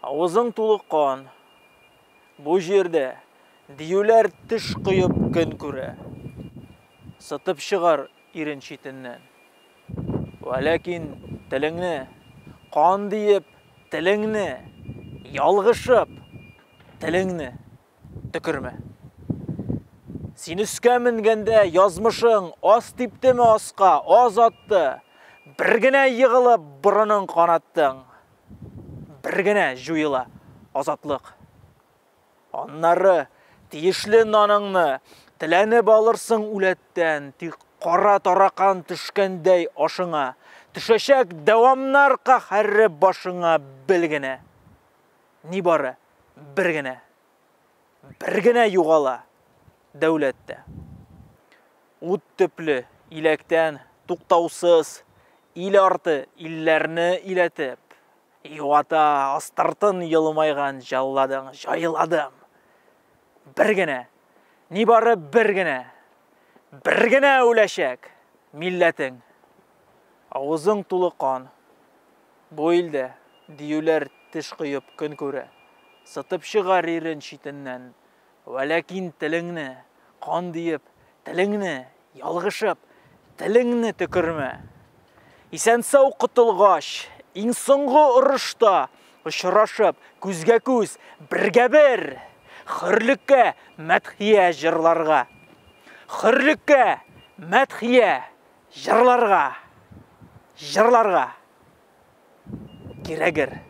Ауызың тулы қан. Бу жерде диюләр тиш кыйып көн күрә. Сытып чыгар ирен читеннән. Вәләкин телеңне кан диеп, телеңне ялгышып, телеңне төкермә. Син үскә менгәндә язмышың ас типтеме аска, аз атты. Бер генә егылып борынын канаттың. Бер генә жуйыла азатлык. Аннары тиешле наныңны теләнеп алырсың үләттән, тик кара таракан төшкәндәй ашыңа, төшәчәк дәвамнар каһәре башыңа бел генә. Ни бары бер генә югала дәүләттә. Ут төпле иләктән туктаусыз ил арты илләрне иләтеп, юата астыртын елмайган җалладың, җайладым. Бер генә, ни бары бер генә үләчәк милләтең. Авызың тулы кан. Бу илдә диюләр тиш кыйып көн күрә. Сытып чыгар ирен читеннән. Вәләкин телеңне кан диеп, телеңне ялгышып, телеңне төкермә. Исән-сау котылгач, иң соңгы урышта очрашып, күзгә күз, бергә бер, хөрлеккә мәдхия җырларга. Хөрлеккә мәдхия җырларга. Кирәгер.